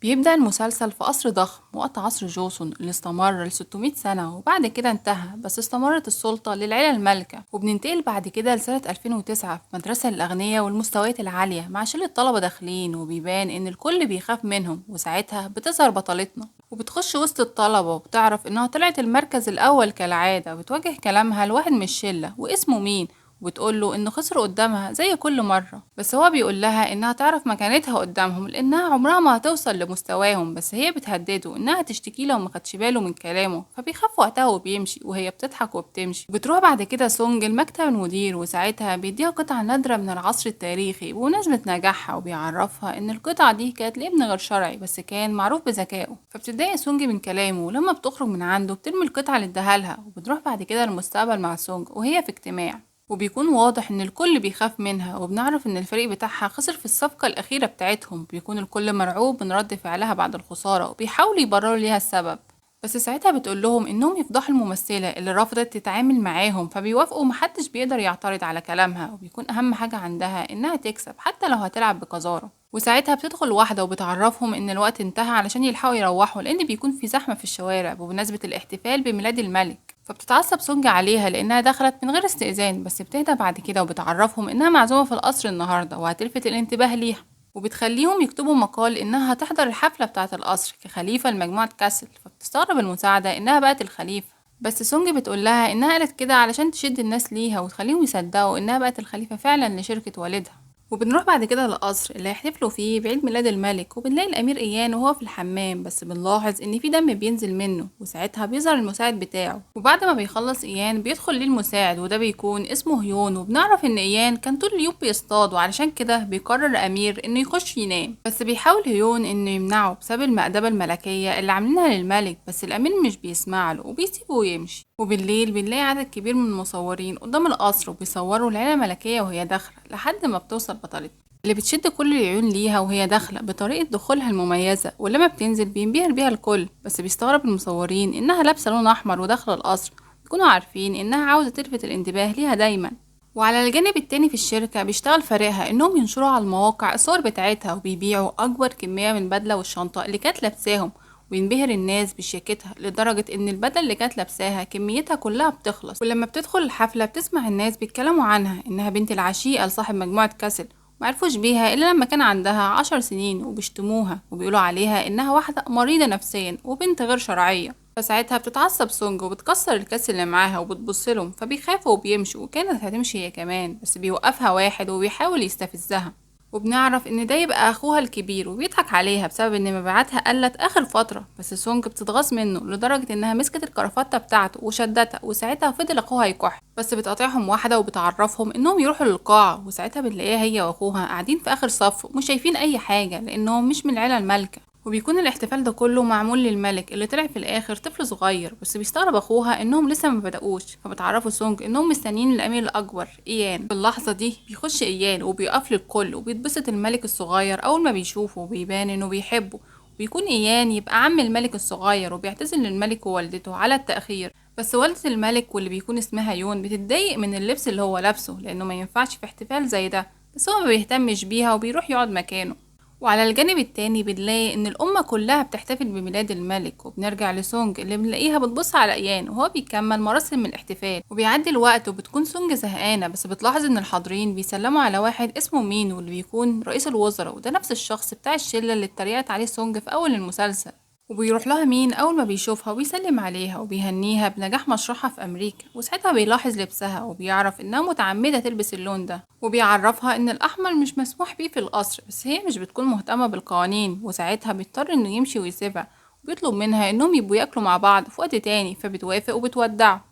بيبدأ المسلسل في قصر ضخم وقت عصر جوسون اللي استمر ل 600 سنة وبعد كده انتهى، بس استمرت السلطة للعيلة المالكة. وبننتقل بعد كده لسنة 2009 في مدرسة للأغنياء والمستويات العالية مع شلة طلبة داخلين، وبيبان إن الكل بيخاف منهم، وساعتها بتظهر بطلتنا وبتخش وسط الطلبة وبتعرف إنها طلعت المركز الأول كالعادة. بتواجه كلامها لواحد من الشلة واسمه مين، وبتقوله انه خسر قدامها زي كل مرة، بس هو بيقول لها انها تعرف مكانتها قدامهم لانها عمرها ما هتوصل لمستواهم. بس هي بتهدده انها تشتكي لو ما خدش باله من كلامه، فبيخاف وقتها وبيمشي وهي بتضحك وبتمشي. بتروح بعد كده سونج المكتب المدير، وساعتها بيديها قطعة نادرة من العصر التاريخي بمناسبة نجاحها، وبيعرفها ان القطعة دي كانت لابن غير شرعي بس كان معروف بذكائه. فبتتضايق سونج من كلامه، ولما بتخرج من عنده بترمي القطعة اللي اداها لها. وبتروح بعد كده المستقبل مع سونج وهي في اجتماع، وبيكون واضح ان الكل بيخاف منها، وبنعرف ان الفريق بتاعها خسر في الصفقة الأخيرة بتاعتهم. بيكون الكل مرعوب من رد فعلها بعد الخسارة، وبيحاولوا يبرروا ليها السبب، بس ساعتها بتقول لهم انهم يفضحوا الممثلة اللي رفضت تتعامل معاهم، فبيوافقوا ومحدش بيقدر يعترض على كلامها. وبيكون اهم حاجة عندها انها تكسب حتى لو هتلعب بقذارة. وساعتها بتدخل واحدة وبتعرفهم ان الوقت انتهى علشان يلحقوا يروحوا، لان بيكون في زحمة في الشوارع بمناسبة الاحتفال بميلاد الملك. فبتتعصب سونج عليها لانها دخلت من غير استئذان، بس بتهدى بعد كده وبتعرفهم انها معزومة في القصر النهاردة وهتلفت الانتباه ليها، وبتخليهم يكتبوا مقال انها هتحضر الحفلة بتاعة القصر كخليفة لمجموعة كاسل. فبتستغرب المساعدة انها بقت الخليفة، بس سونج بتقول لها انها قالت كده علشان تشد الناس ليها وتخليهم يصدقوا انها بقت الخليفة فعلا لشركة والدها. وبنروح بعد كده للقصر اللي هيحتفلوا فيه بعيد ميلاد الملك، وبنلاقي الامير ايان وهو في الحمام، بس بنلاحظ ان في دم بينزل منه، وساعتها بيظهر المساعد بتاعه. وبعد ما بيخلص ايان بيدخل ليه المساعد، وده بيكون اسمه هيون. وبنعرف ان ايان كان طول اليوم بيصطاد، وعلشان كده بيقرر امير انه يخش ينام، بس بيحاول هيون انه يمنعه بسبب المأدبة الملكية اللي عاملينها للملك، بس الامير مش بيسمع له وبيسيبه ويمشي. وبالليل بنلاقي عدد كبير من المصورين قدام القصر وبيصوروا العيلة الملكية وهي داخلة، لحد ما بتوصل بطلتنا اللي بتشد كل العيون ليها وهي داخلة بطريقة دخولها المميزة. ولما بتنزل بينبهر بيها الكل، بس بيستغرب المصورين إنها لابسة لون أحمر وداخلة القصر، بيكونوا عارفين إنها عاوزة تلفت الانتباه ليها دايما. وعلى الجانب التاني في الشركة بيشتغل فريقها إنهم ينشروا على المواقع الصور بتاعتها، وبيبيعوا أكبر كمية من البدلة والشنطة اللي كانت لابساهم. وينبهر الناس بشياكتها لدرجة إن البدل اللي كانت لابساها كميتها كلها بتخلص. ولما بتدخل الحفلة بتسمع الناس بيتكلموا عنها إنها بنت العشيقة لصاحب مجموعة كاسل، معرفوش بيها إلا لما كان عندها 10 سنين، وبيشتموها وبيقولوا عليها إنها واحدة مريضة نفسيا وبنت غير شرعية. فساعتها بتتعصب سونج وبتكسر الكاس اللي معاها وبتبصلهم، فبيخافوا وبيمشوا، وكانت هتمشي هي كمان بس بيوقفها واحد وبيحاول يستفزها. وبنعرف ان ده يبقى اخوها الكبير، وبيضحك عليها بسبب ان مبيعاتها قلت اخر فترة، بس سونج بتتغاظ منه لدرجة انها مسكت الكرافتة بتاعته وشدتها، وساعتها فضل اخوها يكح، بس بتقاطعهم واحدة وبتعرفهم انهم يروحوا للقاعة. وساعتها بنلاقيها هي واخوها قاعدين في اخر صف ومش شايفين اي حاجة لانهم مش من العيلة المالكة. وبيكون الاحتفال ده كله معمول للملك اللي طلع في الاخر طفل صغير، بس بيستغرب اخوها انهم لسه ما بدأوش. فبتعرفوا سونج انهم مستنيين الامير الاكبر ايان. في اللحظه دي بيخش ايان وبيقف للكل، وبيتبسط الملك الصغير اول ما بيشوفه وبيبان انه بيحبه. وبيكون ايان يبقى عم الملك الصغير، وبيعتذر للملك ووالدته على التأخير. بس والدة الملك واللي بيكون اسمها يون بتتضايق من اللبس اللي هو لابسه لانه ما ينفعش في احتفال زي ده، بس هو ما بيهتمش بيها وبيروح يقعد مكانه. وعلى الجانب التاني بنلاقي ان الأمة كلها بتحتفل بميلاد الملك، وبنرجع لسونج اللي بنلاقيها بتبص على ايان وهو بيكمل مراسم الاحتفال. وبيعدي الوقت وبتكون سونج زهقانة، بس بتلاحظ ان الحاضرين بيسلموا على واحد اسمه مين، واللي بيكون رئيس الوزراء، وده نفس الشخص بتاع الشلة اللي اتريقت عليه سونج في اول المسلسل. وبيروح لها مين أول ما بيشوفها وبيسلم عليها وبيهنيها بنجاح مشروعها في أمريكا. وساعتها بيلاحظ لبسها وبيعرف إنها متعمدة تلبس اللون ده، وبيعرفها إن الأحمر مش مسموح بيه في القصر، بس هي مش بتكون مهتمة بالقوانين. وساعتها بيضطر إنه يمشي ويسيبها، وبيطلب منها إنهم يبقوا ياكلوا مع بعض في وقت تاني، فبتوافق وبتودعه.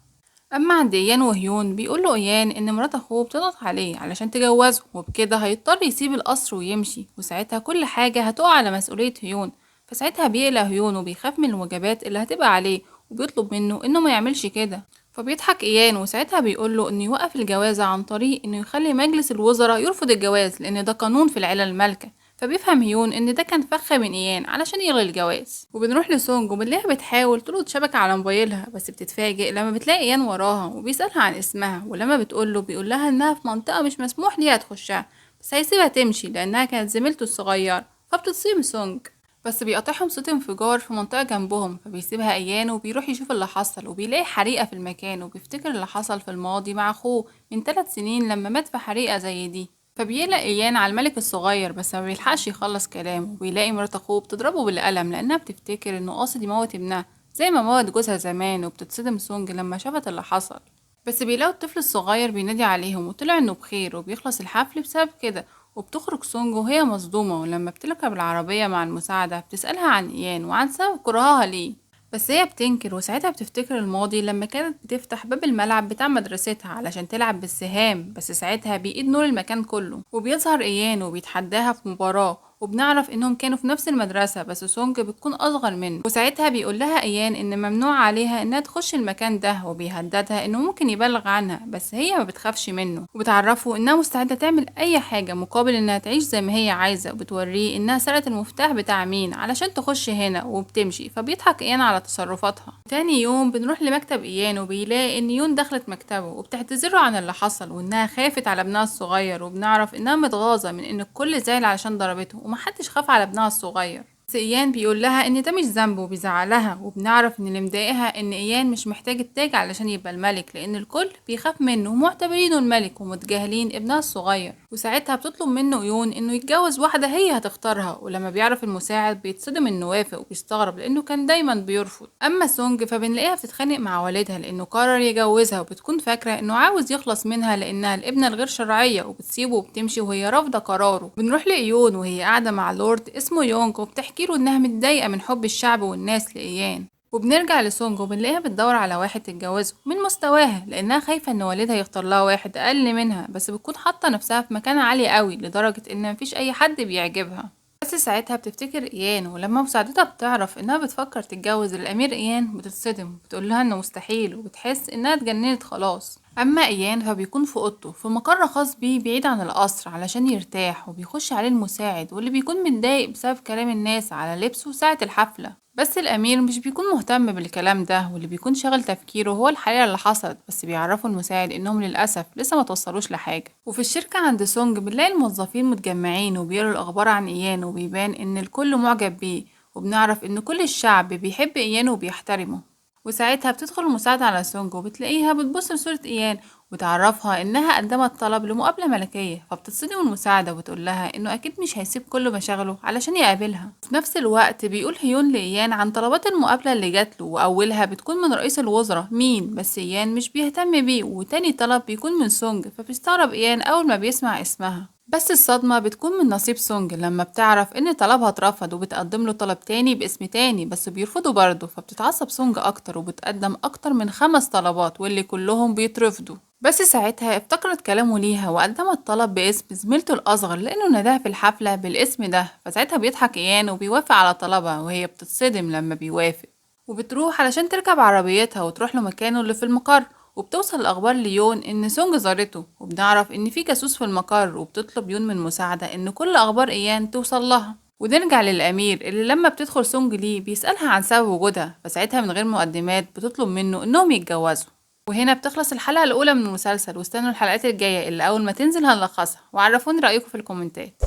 اما عند ايان وهيون بيقول له ايان ان مرات اخوه بتضغط عليه علشان تجوزه، وبكده هيضطر يسيب القصر ويمشي، وساعتها كل حاجة هتقع على مسؤولية هيون. فساعتها بيقلق هيون وبيخاف من الوجبات اللي هتبقى عليه، وبيطلب منه انه ما يعملش كده. فبيضحك ايان، وساعتها بيقول له انه يوقف الجوازة عن طريق انه يخلي مجلس الوزراء يرفض الجواز، لان ده قانون في العيلة المالكة. فبيفهم هيون ان ده كان فخ من ايان علشان يلغي الجواز. وبنروح لسونج وبنلاقيها بتحاول تلقط شبكة على موبايلها، بس بتتفاجئ لما بتلاقي ايان وراها وبيسألها عن اسمها. ولما بتقوله بيقول لها انها في منطقة مش مسموح ليها تخشها، بس هيسيبها تمشي لانها كانت زميلته الصغيرة. فبتتصيم سونج بس بيقاطعهم صوت انفجار في منطقة جنبهم، فبيسيبها ايان وبيروح يشوف اللي حصل، وبيلاقي حريقة في المكان، وبيفتكر اللي حصل في الماضي مع اخوه من 3 سنين لما مات في حريقة زي دي. فبيقلق ايان على الملك الصغير، بس ما بيلحقش يخلص كلامه، وبيلاقي مرات اخوه بتضربه بالقلم لانها بتفتكر انه قاصد يموت ابنها زي ما موت جوزها زمان. وبتتصدم سونج لما شافت اللي حصل، بس بيلاقوا الطفل الصغير بينادي عليهم وطلع انه بخير، وبيخلص الحفل بسبب كده. وبتخرج سونج وهي مصدومة، ولما بتركب العربية مع المساعدة بتسألها عن إيان وعن سبب كرهها ليه، بس هي بتنكر. وساعتها بتفتكر الماضي لما كانت بتفتح باب الملعب بتاع مدرستها علشان تلعب بالسهام، بس ساعتها بيقيد نور المكان كله، وبيظهر إيان وبيتحداها في مباراة، وبنعرف انهم كانوا في نفس المدرسة، بس سونج بتكون اصغر منه. وساعتها بيقول لها ايان ان ممنوع عليها انها تخش المكان ده، وبيهددها انه ممكن يبلغ عنها، بس هي ما بتخافش منه، وبتعرفه انها مستعدة تعمل اي حاجة مقابل انها تعيش زي ما هي عايزة. وبتوريه انها سرقت المفتاح بتاع مين علشان تخش هنا، وبتمشي. فبيضحك ايان على تصرفاتها. تاني يوم بنروح لمكتب ايان، وبيلاقي ان يون دخلت مكتبه وبتعتذره عن اللي حصل، وانها خافت على ابنها الصغير. وبنعرف انها متغاظة من ان الكل زعل علشان ضربته، ومحدش خاف على ابنها الصغير. بس ايان بيقول لها ان ده مش ذنبه، وبيزعلها. وبنعرف ان اللي مضايقها ان ايان مش محتاج التاج علشان يبقى الملك، لان الكل ببيخاف منه ومعتبرينه الملك ومتجاهلين ابنها الصغير. وساعتها بتطلب منه يون انه يتجوز واحده هي هتختارها، ولما بيعرف المساعد بيتصدم انه وافق، وبيستغرب لانه كان دايما بيرفض. اما سونج فبنلاقيها بتتخانق مع والدها لانه قرر يجوزها، وبتكون فاكره انه عاوز يخلص منها لانها الابنه الغير شرعيه، وبتسيبه وبتمشي وهي رافضه قراره. بنروح لايون وهي قاعده مع لورد اسمه يونج، وبتحكي له انها متضايقه من حب الشعب والناس لايان. وبنرجع لسونج وبنلاقيها بتدور على واحد تتجوزه من مستواها، لانها خايفه ان والدها يختار لها واحد اقل منها، بس بتكون حاطه نفسها في مكان عالي قوي لدرجه ان مفيش اي حد بيعجبها. بس ساعتها بتفتكر ايان، ولما مساعدتها بتعرف انها بتفكر تتجوز الامير ايان بتتصدم، بتقول لها انه مستحيل، وبتحس انها اتجننت خلاص. اما ايان فبيكون في اوضته في مقر خاص بيه بعيد عن القصر علشان يرتاح، وبيخش عليه المساعد واللي بيكون متضايق بسبب كلام الناس على لبسه ساعة الحفلة. بس الامير مش بيكون مهتم بالكلام ده، واللي بيكون شاغل تفكيره هو الحقيقة اللي حصلت. بس بيعرفوا المساعد انهم للاسف لسه ما توصلوش لحاجة. وفي الشركة عند سونج بنلاقي الموظفين متجمعين وبيقروا الاخبار عن ايان، وبيبان ان الكل معجب بيه. وبنعرف ان كل الشعب بيحب ايان وبيحترمه. وساعتها بتدخل المساعدة على سونج، وبتلاقيها بتبص لصورة إيان، وتعرفها إنها قدمت طلب لمقابلة ملكية. فبتتصدم المساعدة وتقول لها إنه أكيد مش هيسيب كل مشاغله علشان يقابلها. في نفس الوقت بيقول هيون لإيان عن طلبات المقابلة اللي جاتله، وأولها بتكون من رئيس الوزراء مين، بس إيان مش بيهتم بيه. وتاني طلب بيكون من سونج، فبيستغرب إيان أول ما بيسمع اسمها. بس الصدمة بتكون من نصيب سونج لما بتعرف ان طلبها اترفض، وبتقدم له طلب تاني باسم تاني بس بيرفضه برضه. فبتتعصب سونج اكتر، وبتقدم اكتر من 5 طلبات واللي كلهم بيترفضوا. بس ساعتها افتكرت كلامه ليها وقدمت طلب باسم زميلته الاصغر لانه ناداها في الحفلة بالاسم ده. فساعتها بيضحك ايان وبيوافق على طلبها، وهي بتتصدم لما بيوافق. وبتروح علشان تركب عربيتها وتروح له مكانه اللي في المقر. وبتوصل الأخبار ليون إن سونج زارته، وبنعرف إن في جاسوس في المقر، وبتطلب يون من مساعدة إن كل أخبار إيان توصل لها. ونرجع للأمير اللي لما بتدخل سونج ليه بيسألها عن سبب وجودها، فساعتها من غير مقدمات بتطلب منه إنهم يتجوزوا. وهنا بتخلص الحلقة الأولى من المسلسل، واستنوا الحلقات الجاية اللي أول ما تنزل هنلخصها. وعرفوني رأيكم في الكومنتات.